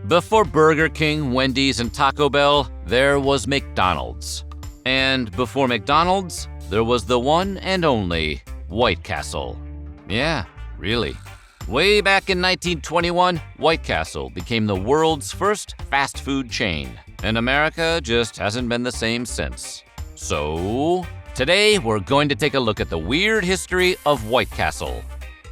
Before Burger King, Wendy's, and Taco Bell, there was McDonald's. And before McDonald's, there was the one and only White Castle. Yeah, really. Way back in 1921, White Castle became the world's first fast food chain, and America just hasn't been the same since. So, today we're going to take a look at the weird history of White Castle.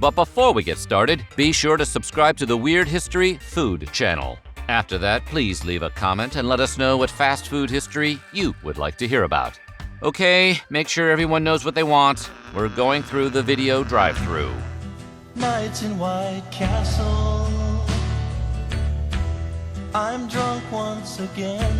But before we get started, be sure to subscribe to the Weird History Food channel. After that, please leave a comment and let us know what fast food history you would like to hear about. Okay, make sure everyone knows what they want. We're going through the video drive-thru. Nights in White Castle, I'm drunk once again.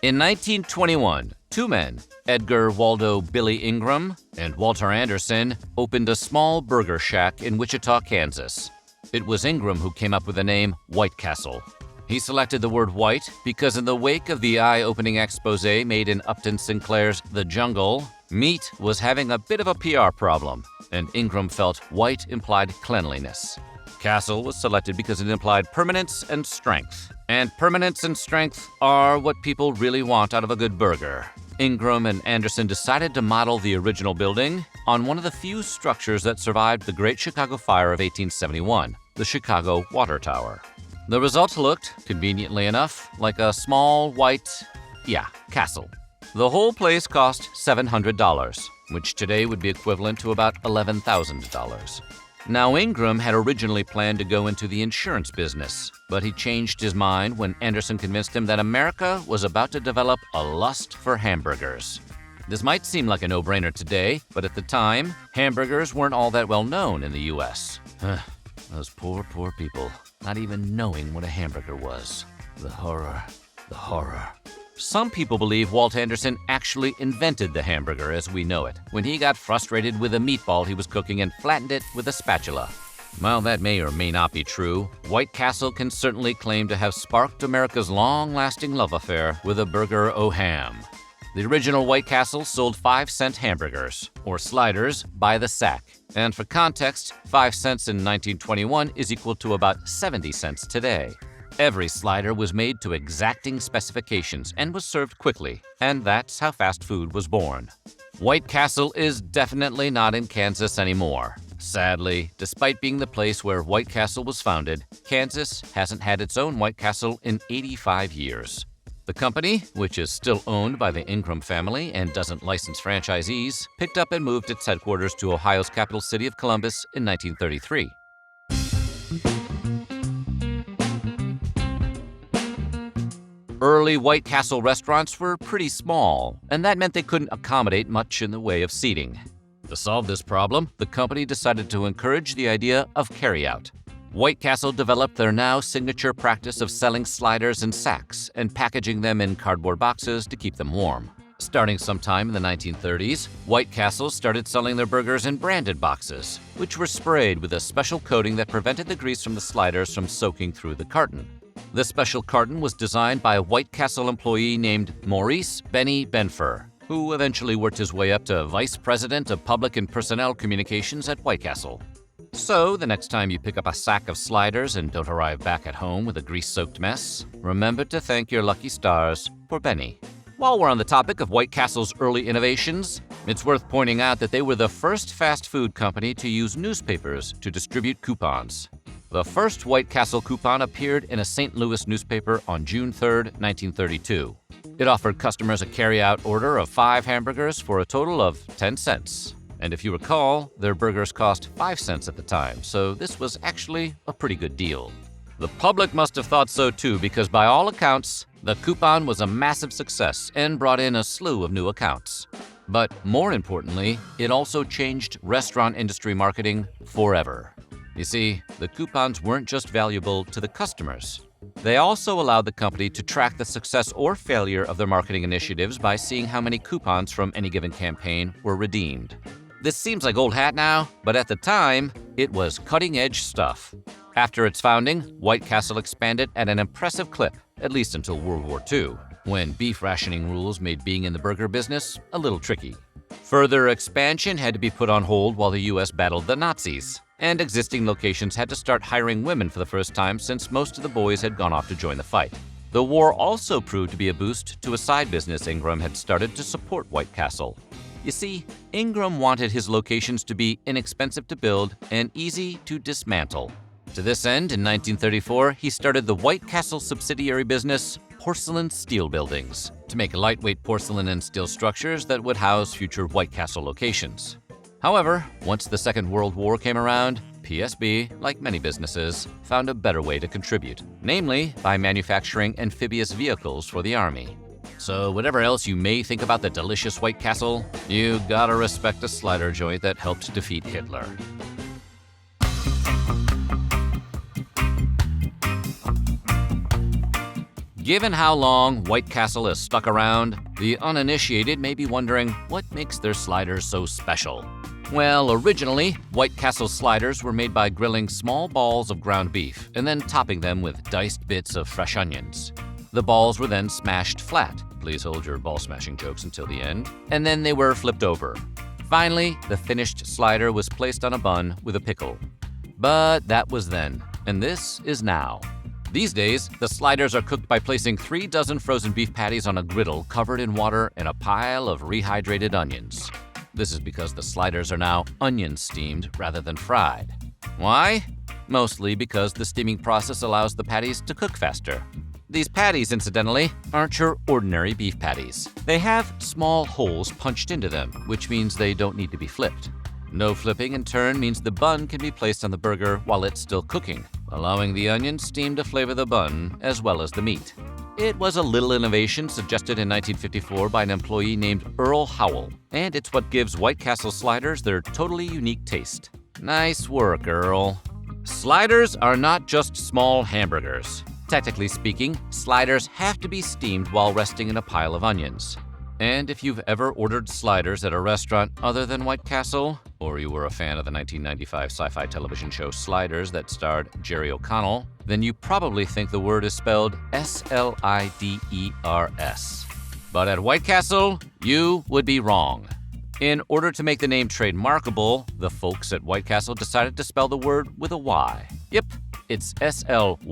In 1921, two men, Edgar Waldo Billy Ingram and Walter Anderson, opened a small burger shack in Wichita, Kansas. It was Ingram who came up with the name White Castle. He selected the word white because in the wake of the eye-opening expose made in Upton Sinclair's The Jungle, meat was having a bit of a PR problem, and Ingram felt white implied cleanliness. Castle was selected because it implied permanence and strength. And permanence and strength are what people really want out of a good burger. Ingram and Anderson decided to model the original building on one of the few structures that survived the Great Chicago Fire of 1871, the Chicago Water Tower. The result looked, conveniently enough, like a small white, castle. The whole place cost $700, which today would be equivalent to about $11,000. Now, Ingram had originally planned to go into the insurance business, but he changed his mind when Anderson convinced him that America was about to develop a lust for hamburgers. This might seem like a no-brainer today, but at the time, hamburgers weren't all that well known in the U.S. Those poor people, not even knowing what a hamburger was. The horror. Some people believe Walt Anderson actually invented the hamburger as we know it, when he got frustrated with a meatball he was cooking and flattened it with a spatula. While that may or may not be true, White Castle can certainly claim to have sparked America's long-lasting love affair with a burger o' ham. The original White Castle sold 5-cent hamburgers, or sliders, by the sack. And for context, 5 cents in 1921 is equal to about 70 cents today. Every slider was made to exacting specifications and was served quickly, and that's how fast food was born. White Castle is definitely not in Kansas anymore. Sadly, despite being the place where White Castle was founded, Kansas hasn't had its own White Castle in 85 years. The company, which is still owned by the Ingram family and doesn't license franchisees, picked up and moved its headquarters to Ohio's capital city of Columbus in 1933. Early White Castle restaurants were pretty small, and that meant they couldn't accommodate much in the way of seating. To solve this problem, the company decided to encourage the idea of carryout. White Castle developed their now signature practice of selling sliders in sacks and packaging them in cardboard boxes to keep them warm. Starting sometime in the 1930s, White Castle started selling their burgers in branded boxes, which were sprayed with a special coating that prevented the grease from the sliders from soaking through the carton. The special carton was designed by a White Castle employee named Maurice Benny Benfer, who eventually worked his way up to Vice President of Public and Personnel Communications at White Castle. So, the next time you pick up a sack of sliders and don't arrive back at home with a grease-soaked mess, remember to thank your lucky stars for Benny. While we're on the topic of White Castle's early innovations, it's worth pointing out that they were the first fast food company to use newspapers to distribute coupons. The first White Castle coupon appeared in a St. Louis newspaper on June 3, 1932. It offered customers a carry-out order of 5 hamburgers for a total of 10 cents. And if you recall, their burgers cost 5 cents at the time, so this was actually a pretty good deal. The public must have thought so too, because by all accounts, the coupon was a massive success and brought in a slew of new accounts. But more importantly, it also changed restaurant industry marketing forever. You see, the coupons weren't just valuable to the customers. They also allowed the company to track the success or failure of their marketing initiatives by seeing how many coupons from any given campaign were redeemed. This seems like old hat now, but at the time, it was cutting-edge stuff. After its founding, White Castle expanded at an impressive clip, at least until World War II, when beef rationing rules made being in the burger business a little tricky. Further expansion had to be put on hold while the U.S. battled the Nazis, and existing locations had to start hiring women for the first time since most of the boys had gone off to join the fight. The war also proved to be a boost to a side business Ingram had started to support White Castle. You see, Ingram wanted his locations to be inexpensive to build and easy to dismantle. To this end, in 1934, he started the White Castle subsidiary business, Porcelain Steel Buildings, to make lightweight porcelain and steel structures that would house future White Castle locations. However, once the Second World War came around, PSB, like many businesses, found a better way to contribute, namely by manufacturing amphibious vehicles for the Army. So whatever else you may think about the delicious White Castle, you gotta respect a Slyder joint that helped defeat Hitler. Given how long White Castle has stuck around, the uninitiated may be wondering what makes their sliders so special. Well, originally, White Castle sliders were made by grilling small balls of ground beef and then topping them with diced bits of fresh onions. The balls were then smashed flat. Please hold your ball smashing jokes until the end. And then they were flipped over. Finally, the finished slider was placed on a bun with a pickle. But that was then, and this is now. These days, the sliders are cooked by placing 3 dozen frozen beef patties on a griddle covered in water and a pile of rehydrated onions. This is because the sliders are now onion steamed rather than fried. Why? Mostly because the steaming process allows the patties to cook faster. These patties, incidentally, aren't your ordinary beef patties. They have small holes punched into them, which means they don't need to be flipped. No flipping, in turn, means the bun can be placed on the burger while it's still cooking, allowing the onion steam to flavor the bun as well as the meat. It was a little innovation suggested in 1954 by an employee named Earl Howell, and it's what gives White Castle sliders their totally unique taste. Nice work, Earl. Sliders are not just small hamburgers. Technically speaking, sliders have to be steamed while resting in a pile of onions. And if you've ever ordered sliders at a restaurant other than White Castle, or you were a fan of the 1995 sci-fi television show Sliders that starred Jerry O'Connell, then you probably think the word is spelled S-L-I-D-E-R-S. But at White Castle, you would be wrong. In order to make the name trademarkable, the folks at White Castle decided to spell the word with a Y. Yep, it's S-L-Y-D-E-R-S.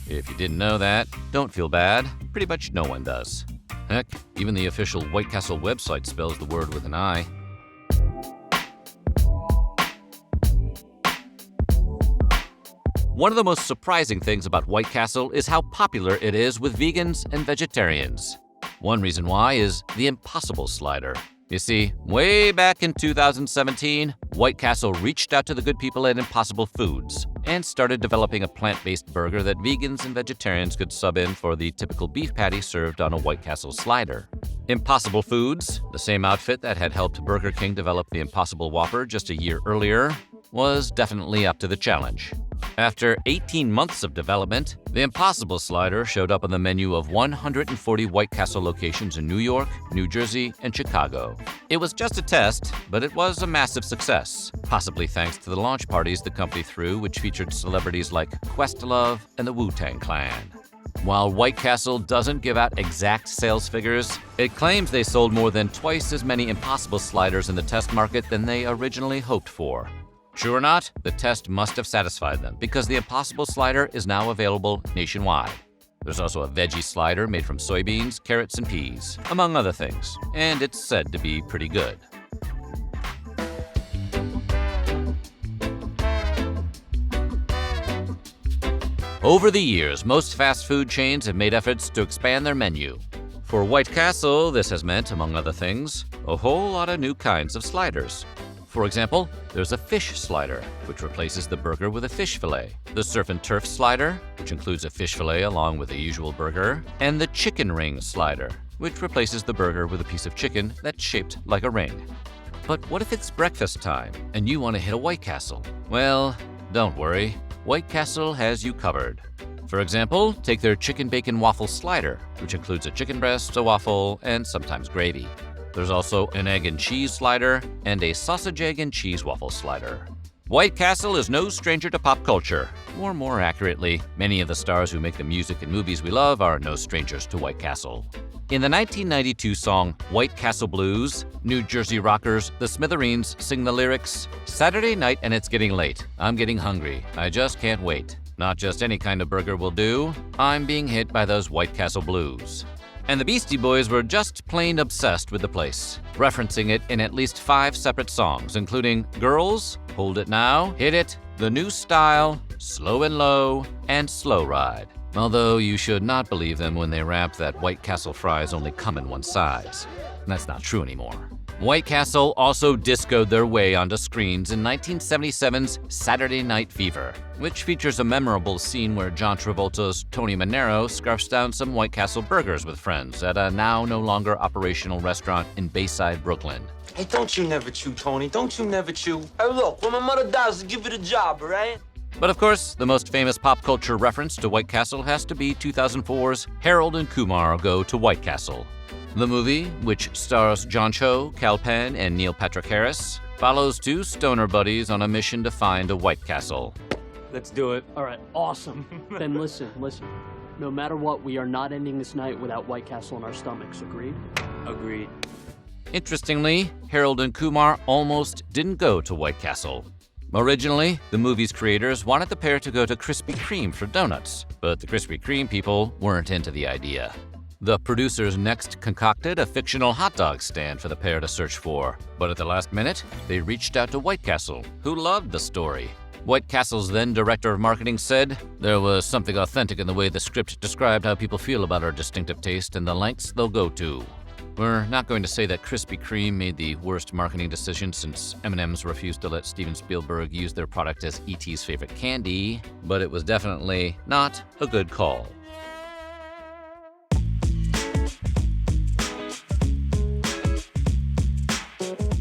If you didn't know that, don't feel bad. Pretty much no one does. Heck, even the official White Castle website spells the word with an I. One of the most surprising things about White Castle is how popular it is with vegans and vegetarians. One reason why is the Impossible Slider. You see, way back in 2017, White Castle reached out to the good people at Impossible Foods and started developing a plant-based burger that vegans and vegetarians could sub in for the typical beef patty served on a White Castle slider. Impossible Foods, the same outfit that had helped Burger King develop the Impossible Whopper just a year earlier, was definitely up to the challenge. After 18 months of development, the Impossible Slider showed up on the menu of 140 White Castle locations in New York, New Jersey, and Chicago. It was just a test, but it was a massive success, possibly thanks to the launch parties the company threw, which featured celebrities like Questlove and the Wu-Tang Clan. While White Castle doesn't give out exact sales figures, it claims they sold more than twice as many Impossible Sliders in the test market than they originally hoped for. True or not, the test must have satisfied them because the Impossible Slider is now available nationwide. There's also a veggie slider made from soybeans, carrots, and peas, among other things, and it's said to be pretty good. Over the years, most fast food chains have made efforts to expand their menu. For White Castle, this has meant, among other things, a whole lot of new kinds of sliders. For example, there's a fish slider, which replaces the burger with a fish fillet, the surf and turf slider, which includes a fish fillet along with the usual burger, and the chicken ring slider, which replaces the burger with a piece of chicken that's shaped like a ring. But what if it's breakfast time and you want to hit a White Castle? Well, don't worry, White Castle has you covered. For example, take their chicken bacon waffle slider, which includes a chicken breast, a waffle, and sometimes gravy. There's also an egg and cheese slider and a sausage, egg, and cheese waffle slider. White Castle is no stranger to pop culture. Or more accurately, many of the stars who make the music and movies we love are no strangers to White Castle. In the 1992 song White Castle Blues, New Jersey rockers The Smithereens sing the lyrics, "Saturday night and it's getting late. I'm getting hungry. I just can't wait. Not just any kind of burger will do. I'm being hit by those White Castle Blues." And the Beastie Boys were just plain obsessed with the place, referencing it in at least 5 separate songs, including Girls, Hold It Now, Hit It, The New Style, Slow and Low, and Slow Ride. Although you should not believe them when they rap that White Castle fries only come in one size. That's not true anymore. White Castle also discoed their way onto screens in 1977's Saturday Night Fever, which features a memorable scene where John Travolta's Tony Manero scarfs down some White Castle burgers with friends at a now no longer operational restaurant in Bayside, Brooklyn. Hey, don't you never chew, Tony. Don't you never chew. Hey, look, when my mother dies, I'll give you the job, all right? But of course, the most famous pop culture reference to White Castle has to be 2004's Harold and Kumar Go to White Castle. The movie, which stars John Cho, Kal Penn, and Neil Patrick Harris, follows 2 stoner buddies on a mission to find a White Castle. Let's do it. All right, awesome. Then listen. No matter what, we are not ending this night without White Castle in our stomachs, agreed? Agreed. Interestingly, Harold and Kumar almost didn't go to White Castle. Originally, the movie's creators wanted the pair to go to Krispy Kreme for donuts, but the Krispy Kreme people weren't into the idea. The producers next concocted a fictional hot dog stand for the pair to search for, but at the last minute, they reached out to White Castle, who loved the story. White Castle's then director of marketing said, "There was something authentic in the way the script described how people feel about our distinctive taste and the lengths they'll go to." We're not going to say that Krispy Kreme made the worst marketing decision since M&M's refused to let Steven Spielberg use their product as E.T.'s favorite candy, but it was definitely not a good call.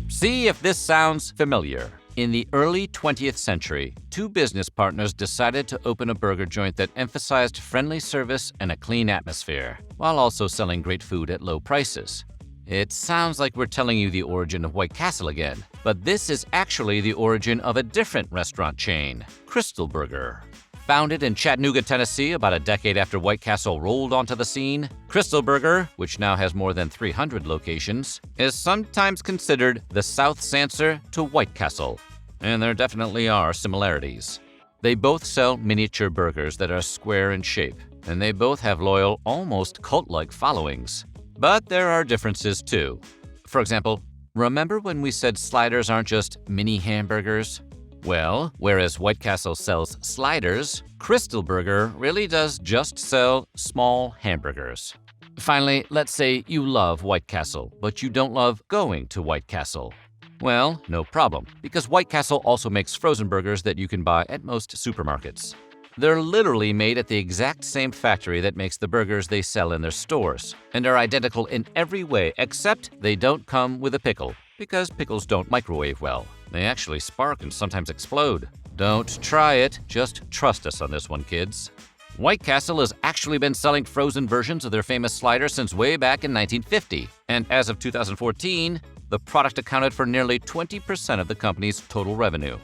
See if this sounds familiar. In the early 20th century, 2 business partners decided to open a burger joint that emphasized friendly service and a clean atmosphere, while also selling great food at low prices. It sounds like we're telling you the origin of White Castle again, but this is actually the origin of a different restaurant chain, Crystal Burger. Founded in Chattanooga, Tennessee about a decade after White Castle rolled onto the scene, Crystal Burger, which now has more than 300 locations, is sometimes considered the South's answer to White Castle. And there definitely are similarities. They both sell miniature burgers that are square in shape, and they both have loyal, almost cult-like followings. But there are differences too. For example, remember when we said sliders aren't just mini hamburgers? Well, whereas White Castle sells sliders, Crystal Burger really does just sell small hamburgers. Finally, let's say you love White Castle, but you don't love going to White Castle. Well, no problem, because White Castle also makes frozen burgers that you can buy at most supermarkets. They're literally made at the exact same factory that makes the burgers they sell in their stores, and are identical in every way except they don't come with a pickle, because pickles don't microwave well. They actually spark and sometimes explode. Don't try it, just trust us on this one, kids. White Castle has actually been selling frozen versions of their famous slider since way back in 1950, and as of 2014, the product accounted for nearly 20% of the company's total revenue.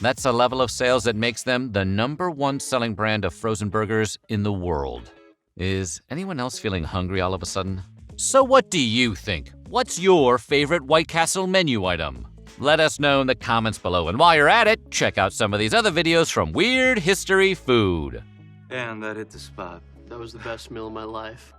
That's a level of sales that makes them the #1 selling brand of frozen burgers in the world. Is anyone else feeling hungry all of a sudden? So what do you think? What's your favorite White Castle menu item? Let us know in the comments below, and while you're at it, check out some of these other videos from Weird History Food. Damn, that hit the spot. That was the best meal of my life.